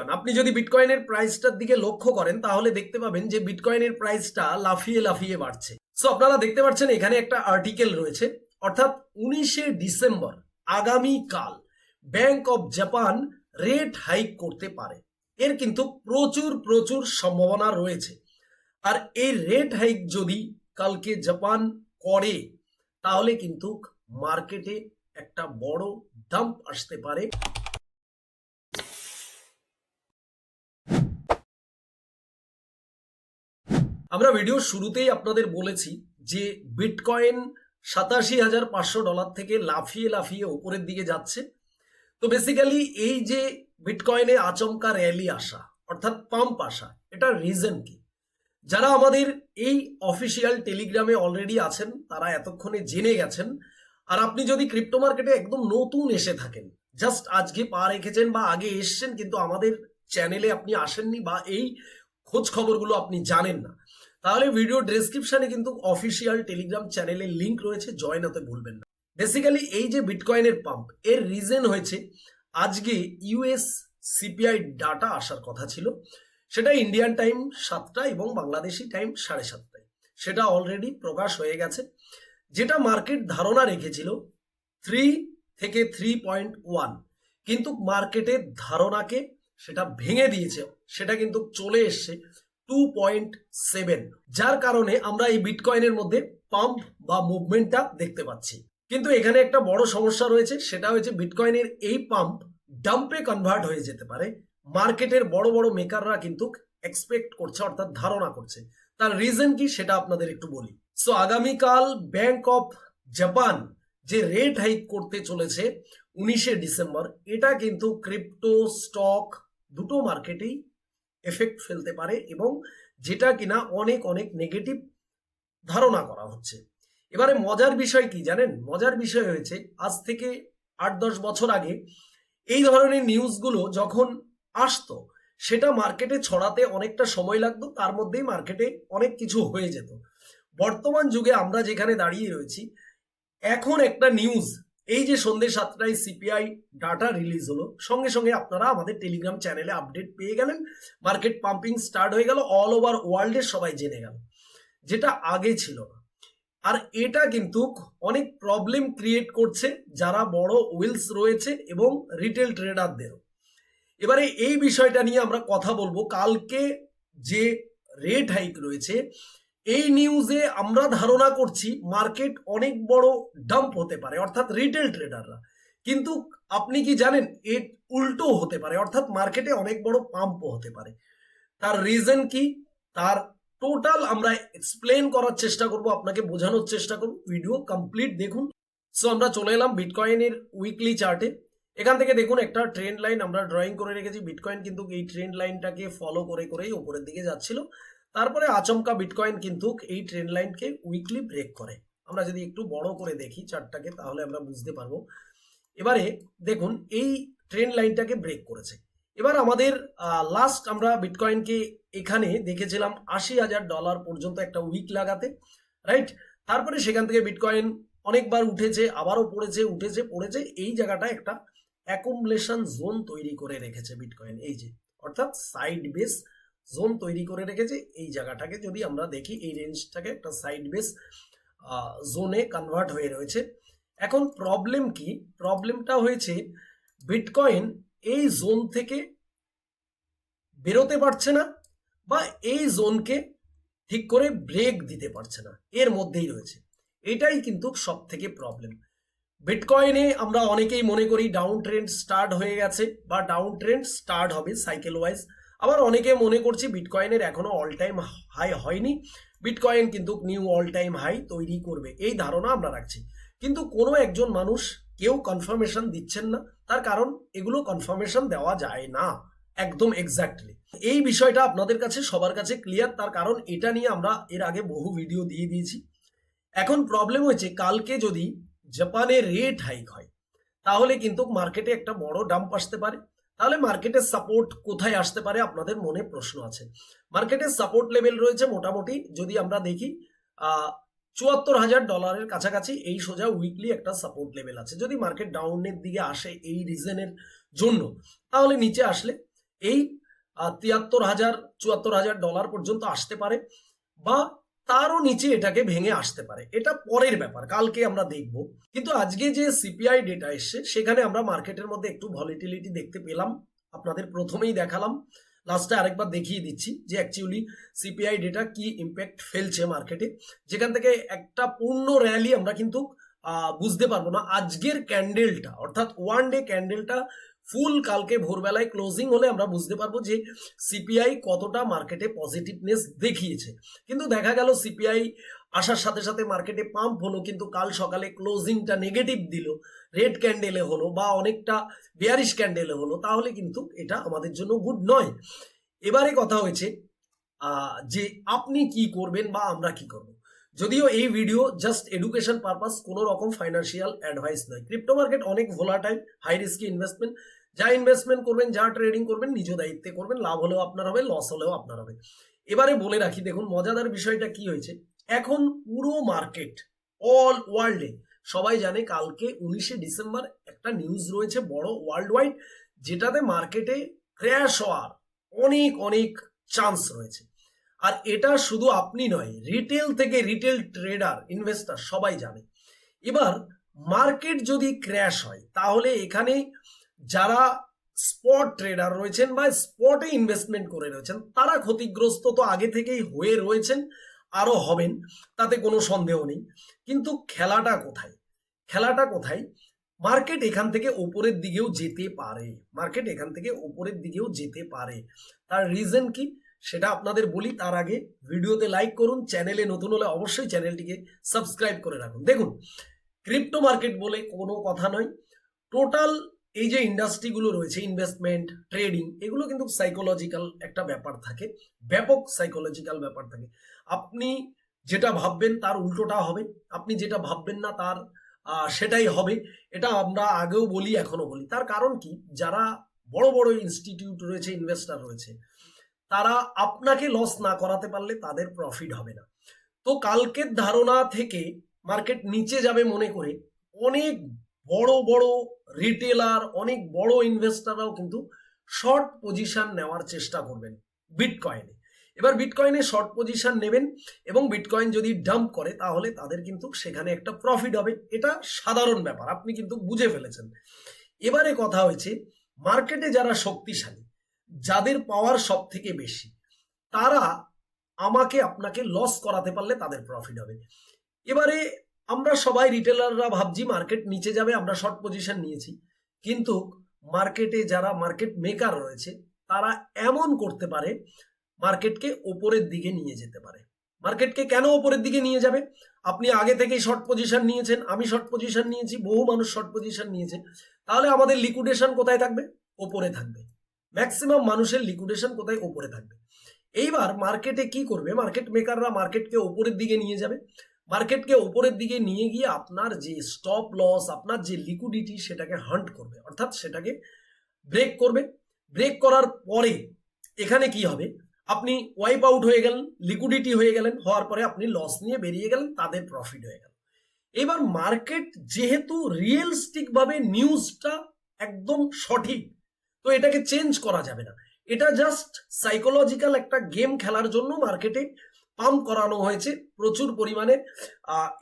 Everyone, আপনি যদি বিটকয়েনের প্রাইসটার দিকে লক্ষ্য করেন তাহলে দেখতে পাবেন যে বিটকয়েনের প্রাইসটা লাফিয়ে লাফিয়ে বাড়ছে। সো আপনারা দেখতে পাচ্ছেন এখানে একটা আর্টিকেল রয়েছে, অর্থাৎ 19শে ডিসেম্বর আগামী কাল bank of Japan rate hike করতে পারে। এর কিন্তু প্রচুর প্রচুর সম্ভাবনা রয়েছে। আর এই রেট হাইক যদি কালকে জাপান করে তাহলে কিন্তু মার্কেটে একটা বড় ডাম্প আসতে পারে। আমরা ভিডিওর শুরুতেই আপনাদের বলেছি যে বিটকয়েন $87,500 থেকে লাফিয়ে লাফিয়ে উপরের দিকে যাচ্ছে। তো বেসিক্যালি এই যে বিটকয়েনে আচমকা র্যালি আসা অর্থাৎ পাম্প আসা, এটার রিজন কি? যারা আমাদের এই অফিসিয়াল টেলিগ্রামে অলরেডি আছেন তারা এতক্ষণে জেনে গেছেন। আর আপনি যদি ক্রিপ্টো মার্কেটে একদম নতুন এসে থাকেন, জাস্ট আজকে পা রেখেছেন বা আগে এসছেন কিন্তু আমাদের চ্যানেলে আপনি আসেননি বা এই খোঁজ খবরগুলো আপনি জানেন না, তাহলে ভিডিও ডেসক্রিপশনে কিন্তু অফিসিয়াল টেলিগ্রাম চ্যানেলের লিঙ্ক রয়েছে, জয়েন হতে ভুলবেন না। বেসিক্যালি এই যে বিটকয়েনের পাম্প, এর রিজন হয়েছে আজকে ইউএস সিপিআই ডাটা আসার কথা ছিল, সেটা ইন্ডিয়ান টাইম 7টা এবং বাংলাদেশি টাইম 7:30টায়। সেটা অলরেডি প্রকাশ হয়ে গেছে। যেটা মার্কেট ধারণা রেখেছিল 3 থেকে 3.1, কিন্তু মার্কেটের ধারণাকে সেটা ভেঙে দিয়েছে, সেটা কিন্তু চলে এসছে 2.7, যার কারণে আমরা এই বিটকয়েনের মধ্যে পাম্প বা মুভমেন্টটা দেখতে পাচ্ছি। কিন্তু এখানে একটা বড় সমস্যা রয়েছে, সেটা হচ্ছে বিটকয়েনের এই পাম্প ডাম্পে কনভার্ট হয়ে যেতে পারে। মার্কেটের বড় বড় মেকাররা কিন্তু এক্সপেক্ট করছে, অর্থাৎ ধারণা করছে। তার রিজন কি সেটা আপনাদের একটু বলি। সো আগামীকাল ব্যাংক অফ জাপান যে রেট হাইক করতে চলেছে 19শে ডিসেম্বর, এটা কিন্তু ক্রিপ্টো, স্টক দুটো মার্কেটেই এফেক্ট ফেলতে পারে এবং যেটা কিনা অনেক অনেক নেগেটিভ ধারণা করা হচ্ছে। এবারে মজার বিষয় কি জানেন? মজার বিষয় হয়েছে আজ থেকে 8-10 বছর আগে এই ধরনের নিউজগুলো যখন আসতো সেটা মার্কেটে ছড়াতে অনেকটা সময় লাগতো, তার মধ্যেই মার্কেটে অনেক কিছু হয়ে যেত। বর্তমান যুগে আমরা যেখানে দাঁড়িয়ে রয়েছি, এখন একটা নিউজ, এই যে সন্ধ্যে 7টায় সিপিআই ডাটা রিলিজ হলো, সঙ্গে সঙ্গে আপনারা আমাদের টেলিগ্রাম চ্যানেলে আপডেট পেয়ে গেলেন, মার্কেট পাম্পিং স্টার্ট হয়ে গেল, অল ওভার ওয়ার্ল্ডের সবাই জেনে গেল, যেটা আগে ছিল না। আর এটা কিন্তু অনেক প্রবলেম ক্রিয়েট করছে যারা বড় উইলস রয়েছে এবং রিটেল ট্রেডারদেরও। এবারে এই বিষয়টা নিয়ে আমরা কথা বলবো। কালকে যে রেট হাইক রয়েছে, এই নিউজে আমরা ধারণা করছি মার্কেট অনেক বড় ডাম্প হতে পারে, অর্থাৎ রিটেল ট্রেডাররা। কিন্তু আপনি কি জানেন এর উল্টো হতে পারে, অর্থাৎ মার্কেটে অনেক বড় পাম্পও হতে পারে। তার রিজন কি, তার টোটাল আমরা এক্সপ্লেন করার চেষ্টা করব, আপনাকে বোঝানোর চেষ্টা করব। ভিডিও কমপ্লিট দেখুন। সো আমরা চলে এলাম বিটকয়েনের উইকলি চার্টে। এখান থেকে দেখুন একটা ট্রেন্ড লাইন আমরা ড্রয়িং করে রেখেছি। বিটকয়েন কিন্তু এই ট্রেন্ড লাইনটাকে ফলো করে করেই উপরের দিকে যাচ্ছিল, তারপরে আচমকা বিটকয়েন কিন্তু এই ট্রেন্ড লাইনকে উইকলি ব্রেক করে। আমরা যদি একটু বড় করে দেখি চার্টটাকে তাহলে আমরা বুঝতে পারবো। এবারে দেখুন এই ট্রেন্ড লাইনটাকে ব্রেক করেছে। এবার আমাদের লাস্ট আমরা বিটকয়েনকে এখানে দেখেছিলাম $80,000 পর্যন্ত একটা উইক লাগাতে, রাইট? তারপরে সেখান থেকে বিটকয়েন অনেকবার উঠেছে, আবারও পড়েছে, উঠেছে, পড়েছে। এই জায়গাটা একটা অ্যাকুমুলেশন জোন তৈরি করে রেখেছে বিটকয়েন, এই যে, অর্থাৎ সাইড বেস জোন তৈরি করে রেখেছে। এই জায়গাটাকে যদি আমরা দেখি, এই রেঞ্জটাকে একটা সাইড বেস জোনে কনভার্ট হয়ে রয়েছে। এখন প্রবলেম কি? প্রবলেমটা হয়েছে বিটকয়েন এই জোন থেকে বেরোতে পারছে না বা এই জোনকে ঠিক করে ব্রেক দিতে পারছে না, এর মধ্যেই রয়েছে। এটাই কিন্তু সব থেকে প্রবলেম। বিটকয়েনে আমরা অনেকেই মনে করি ডাউন ট্রেন্ড স্টার্ট হয়ে গেছে বা ডাউন ট্রেন্ড স্টার্ট হবে সাইকেল ওয়াইজ। আবার অনেকে মনে করছি বিটকয়েনের এখনো অল টাইম হাই হয়নি, বিটকয়েন কিন্তু নিউ অল টাইম হাই তৈরি করবে, এই ধারণা আমরা রাখছি। কিন্তু কোনো একজন মানুষ কেউ কনফার্মেশন দিচ্ছেন না, তার কারণ এগুলো কনফার্মেশন দেওয়া যায় না একদম এক্স্যাক্টলি। এই বিষয়টা আপনাদের কাছে সবার কাছে ক্লিয়ার, তার কারণ এটা নিয়ে আমরা এর আগে বহু ভিডিও দিয়ে দিয়েছি। এখন প্রবলেম হয়েছে কালকে যদি জাপানের রেট হাইক হয় তাহলে কিন্তু মার্কেটে একটা বড় ডাম্প আসতে পারে। তাহলে মার্কেটের সাপোর্ট কোথায় আসতে পারে আপনাদের মনে প্রশ্ন আছে। মার্কেটের সাপোর্ট লেভেল রয়েছে মোটামুটি, যদি আমরা দেখি $74,000 কাছাকাছি, এই সোজা উইকলি একটা সাপোর্ট লেভেল আছে। যদি মার্কেট ডাউনের দিকে আসে এই রিজনের জন্য, তাহলে নিচে আসলে এই 73,000 74,000 ডলার পর্যন্ত আসতে পারে, বা তারও নিচে এটাকে ভেঙে আসতে পারে। এটা পরের ব্যাপার, কালকে আমরা দেখব। কিন্তু আজকে যে সিপিআই ডেটা এসছে সেখানে আমরা মার্কেটের মধ্যে একটু ভলিটিলিটি দেখতে পেলাম। আপনাদের প্রথমেই দেখালাম, লাস্টে আরেকবার দেখিয়ে দিচ্ছি যে অ্যাকচুয়ালি সিপিআই ডেটা কি ইম্প্যাক্ট ফেলছে মার্কেটে, যেখান থেকে একটা পূর্ণ র্যালি আমরা কিন্তু বুঝতে পারবো না। আজকের ক্যান্ডেলটা অর্থাৎ ওয়ান ডে ক্যান্ডেলটা ফুল কালকে ভোরবেলায় ক্লোজিং হলে আমরা বুঝতে পারবো যে সিপিআই কতটা মার্কেটে পজিটিভনেস দেখিয়েছে। কিন্তু দেখা গেল সিপিআই আসার সাথে সাথে মার্কেটে পাম্প হলো, কিন্তু কাল সকালে ক্লোজিংটা নেগেটিভ দিল, রেড ক্যান্ডেলে হলো বা অনেকটা বেয়ারিশ ক্যান্ডেলে হলো, তাহলে কিন্তু এটা আমাদের জন্য গুড নয়। এবারে কথা হয়েছে যে আপনি কি করবেন বা আমরা কি করব। যদিও এই ভিডিও জাস্ট এডুকেশন পারপাস, কোনো রকম ফাইন্যান্সিয়াল অ্যাডভাইস নয়। ক্রিপ্টো মার্কেট অনেক ভোলাটাইল, হাই রিস্কি ইনভেস্টমেন্ট। যা ইনভেস্টমেন্ট করবেন, যা ট্রেডিং করবেন, নিজ দায়িত্বে করবেন। লাভ হলেও আপনার হবে, লস হলেও আপনার হবে। এবারে বলে রাখি, দেখুন মজাদার বিষয়টা কি হয়েছে। এখন পুরো মার্কেট অল ওয়ার্ল্ডে সবাই জানে কালকে 19শে ডিসেম্বর একটা নিউজ রয়েছে বড় ওয়ার্ল্ড ওয়াইড, যেটাতে মার্কেটে ক্র্যাশ হওয়ার অনেক অনেক চান্স রয়েছে। আর এটা শুধু আপনি নয়, রিটেল থেকে রিটেল ট্রেডার, ইনভেস্টার সবাই জানে। এবার মার্কেট যদি ক্র্যাশ হয় তাহলে এখানে যারা স্পট ট্রেডার রয়েছেন বা স্পটে ইনভেস্টমেন্ট করে রয়েছেন তারা ক্ষতিগ্রস্ত তো আগে থেকেই হয়ে রয়েছেন, আরো হবেন, তাতে কোনো সন্দেহ নেই। কিন্তু খেলাটা কোথায়? খেলাটা কোথায়? মার্কেট এখান থেকে ওপরের দিকেও যেতে পারে, মার্কেট এখান থেকে ওপরের দিকেও যেতে পারে। তার রিজন কি সেটা আপনাদের বলি, তার আগে ভিডিওতে লাইক করুন, চ্যানেলে নতুন হলে অবশ্যই চ্যানেলটিকে সাবস্ক্রাইব করে রাখুন। দেখুন, ক্রিপ্টো মার্কেট বলে কোনো কথা নয়, টোটাল এই যে ইন্ডাস্ট্রিগুলো রয়েছে, ইনভেস্টমেন্ট, ট্রেডিং, এগুলো কিন্তু সাইকোলজিক্যাল একটা ব্যাপার থাকে, ব্যাপক সাইকোলজিক্যাল ব্যাপার থাকে। আপনি যেটা ভাববেন তার উল্টোটা হবে, আপনি যেটা ভাববেন না তার সেটাই হবে। এটা আমরা আগেও বলি, এখনো বলি। তার কারণ কি, যারা বড় বড় ইনস্টিটিউট রয়েছে, ইনভেস্টার রয়েছে, তারা আপনাকে লস না করাতে পারলে তাদের প্রফিট হবে না। তো কালকের ধারণা থেকে মার্কেট নিচে যাবে মনে করে অনেক বড় বড় রিটেলার, অনেক বড় ইনভেস্টাররাও কিন্তু শর্ট পজিশন নেওয়ার চেষ্টা করবেন বিটকয়েনে। এবার বিটকয়েনে শর্ট পজিশন নেবেন এবং বিটকয়েন যদি ডাম্প করে তাহলে তাদের কিন্তু সেখানে একটা প্রফিট হবে। এটা সাধারণ ব্যাপার, আপনি কিন্তু বুঝে ফেলেছেন। এবারে কথা হয়েছে, মার্কেটে যারা শক্তিশালী, যাদের পাওয়ার সব থেকে বেশি, তারা আমাকে আপনাকে লস করাতে পারলে তাদের প্রফিট হবে। এবারে আমরা সবাই রিটেলাররা ভাবছি মার্কেট নিচে যাবে, আমরা শর্ট পজিশন নিয়েছি, কিন্তু মার্কেটে যারা মার্কেট মেকার রয়েছে তারা এমন করতে পারে মার্কেটকে ওপরের দিকে নিয়ে যেতে পারে। মার্কেটকে কেন ওপরের দিকে নিয়ে যাবে? আপনি আগে থেকেই শর্ট পজিশন নিয়েছেন, আমি শর্ট পজিশন নিয়েছি, বহু মানুষ শর্ট পজিশন নিয়েছে, তাহলে আমাদের লিকুইডেশন কোথায় থাকবে? ওপরে থাকবে। ম্যাক্সিমাম মানুষের লিকুইডেশন কোথায়? ওপরে থাকবে। এইবার মার্কেটে কি করবে? মার্কেট মেকাররা মার্কেটকে ওপরের দিকে নিয়ে যাবে। মার্কেটকে ওপরের দিকে নিয়ে গিয়ে আপনার যে স্টপ লস, আপনার যে লিকুইডিটি, সেটাকে হান্ট করবে, অর্থাৎ সেটাকে ব্রেক করবে। ব্রেক করার পরে এখানে কি হবে? আপনি ওয়াইপ আউট হয়ে গেলেন, লিকুইডিটি হয়ে গেলেন, হওয়ার পরে আপনি লস নিয়ে বেরিয়ে গেলেন, তাদের প্রফিট হয়ে গেল। এবার মার্কেট যেহেতু রিয়েলিস্টিক ভাবে নিউজটা একদম সঠিক, তো এটাকে চেঞ্জ করা যাবে না। এটা জাস্ট সাইকোলজিক্যাল একটা গেম খেলার জন্য মার্কেটে পাম্প করানো হয়েছে, প্রচুর পরিমাণে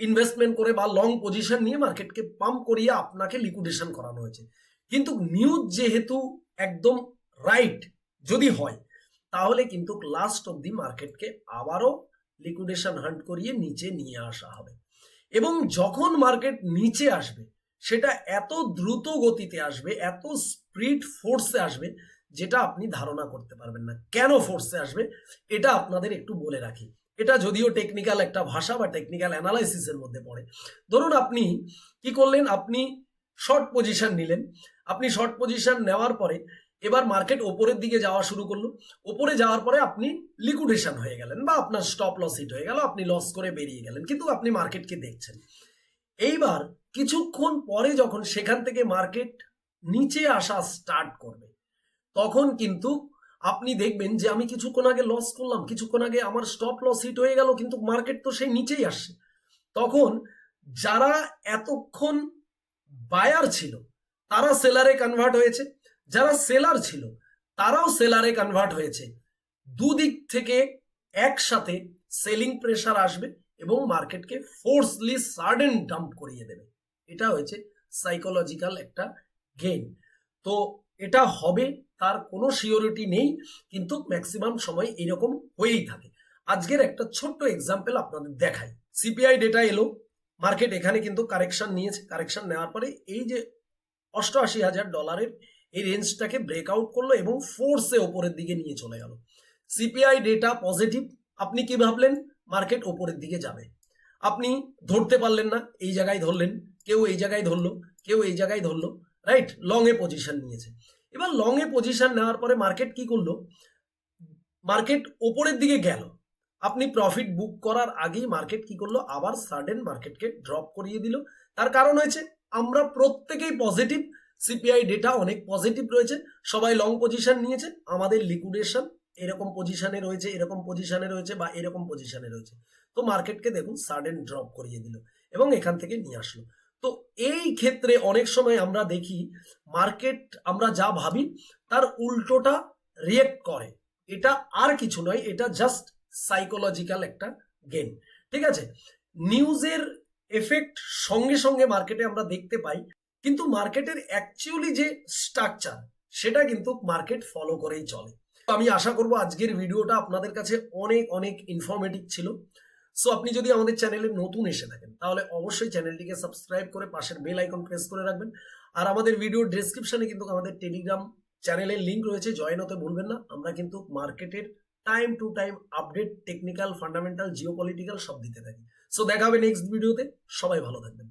ইনভেস্টমেন্ট করে বা লং পজিশন নিয়ে মার্কেটকে পাম্প করিয়ে আপনাকে লিকুইডেশন করানো হয়েছে। কিন্তু নিউজ যেহেতু একদম রাইট যদি হয়, তাহলে কিন্তু লাস্ট অব দি মার্কেটকে আবারও লিকুইডেশন হান্ট করিয়ে নিচে নিয়ে আসা হবে। এবং যখন মার্কেট নিচে আসবে সেটা এত দ্রুত গতিতে আসবে, এত স্পিড ফোর্সে আসবে, যেটা আপনি ধারণা করতে পারবেন না। কেন ফোর্সে আসবে এটা আপনাদের একটু বলে রাখি। এটা যদিও টেকনিক্যাল একটা ভাষা বা টেকনিক্যাল অ্যানালাইসিসের মধ্যে পড়ে। ধরুন আপনি কি করলেন, আপনি শর্ট পজিশন নিলেন। আপনি শর্ট পজিশন নেওয়ার পরে এবার মার্কেট ওপরের দিকে যাওয়া শুরু করলো, ওপরে যাওয়ার পরে আপনি লিকুইডেশন হয়ে গেলেন বা আপনার স্টপ লস হিট হয়ে গেল, আপনি লস করে বেরিয়ে গেলেন, কিন্তু আপনি মার্কেটকে দেখছেন। এইবার কিছুক্ষণ পরে যখন সেখান থেকে মার্কেট নিচে আসা স্টার্ট করবে, তখন কিন্তু আপনি দেখবেন যে আমি কিছুক্ষণ আগে লস করলাম, কিছুক্ষণ আগে আমার স্টপ লস হিট হয়ে গেল, কিন্তু মার্কেট তো সেই নিচেই আসছে। তখন যারা এতক্ষণ বায়ার ছিল তারা সেলারে কনভার্ট হয়েছে, যারা সেলার ছিল তারাও সেলারে কনভার্ট হয়েছে। দুদিক থেকে একসাথে সেলিং প্রেসার আসবে এবং মার্কেটকে ফোর্সলি সাডেন ডাম্প করিয়ে দেবে। এটা হয়েছে সাইকোলজিক্যাল একটা গেম। তো এটা হবে তার কোনো সিওরিটি নেই, কিন্তু ম্যাক্সিমাম সময় এরকম হয়েই থাকে। আজকের একটা ছোট্ট এক্সাম্পল আপনাদের দেখাই। সিপিআই ডেটা এলো, মার্কেট এখানে কিন্তু কারেকশন নিয়েছে। কারেকশন নেওয়ার পরে এই যে $88,000 এই রেঞ্জটাকে ব্রেকআউট করলো এবং ফোর্সে ওপরের দিকে নিয়ে চলে গেল। সিপিআই ডেটা পজিটিভ, আপনি কি ভাবলেন মার্কেট ওপরের দিকে যাবে, আপনি ধরতে পারলেন না, এই জায়গায় ধরলেন, কেউ এই জায়গায় ধরলো, কেউ এই জায়গায় ধরলো, রাইট? লং এ পজিশন নিয়েছে। এবার লং এ পজিশন নেওয়ার পরে মার্কেট কি করলো, মার্কেট ওপরের দিকে গেল, আপনি প্রফিট বুক করার আগেই মার্কেট কি করলো, আবার সাডেন মার্কেটকে ড্রপ করিয়ে দিল। তার কারণ হয়েছে আমরা প্রত্যেকেই পজিটিভ, সিপিআই ডেটা অনেক পজিটিভ রয়েছে, সবাই লং পজিশন নিয়েছে, আমাদের লিকুইডেশন এরকম পজিশনে রয়েছে, এরকম পজিশনে রয়েছে বা এরকম পজিশনে রয়েছে। তো মার্কেটকে দেখুন সাডেন ড্রপ করিয়ে দিল এবং এখান থেকে নিয়ে আসলো। তো এই ক্ষেত্রে অনেক সময় আমরা দেখি মার্কেট আমরা যা ভাবি তার উল্টোটা রিয়েক্ট করে। এটা আর কিছু নয়, এটা জাস্ট সাইকোলজিক্যাল একটা গেম, ঠিক আছে? নিউজের এফেক্ট সঙ্গে সঙ্গে মার্কেটে আমরা দেখতে পাই, কিন্তু মার্কেটের অ্যাকচুয়ালি যে স্ট্রাকচার সেটা কিন্তু মার্কেট ফলো করেই চলে। আমি আশা করব আজকের ভিডিওটা আপনাদের কাছে অনেক অনেক ইনফরমেটিভ ছিল। সো আপনি যদি আমাদের চ্যানেলে নতুন এসে থাকেন তাহলে অবশ্যই চ্যানেলটিকে সাবস্ক্রাইব করে পাশের বেল আইকন প্রেস করে রাখবেন। আর আমাদের ভিডিওর ডেসক্রিপশনে কিন্তু আমাদের টেলিগ্রাম চ্যানেলের লিঙ্ক রয়েছে, জয়েন হতে ভুলবেন না। আমরা কিন্তু মার্কেটের time to time update, technical, fundamental, geopolitical সব দিতে থাকি। সো দেখা হবে নেক্সট ভিডিওতে। সবাই ভালো থাকবেন।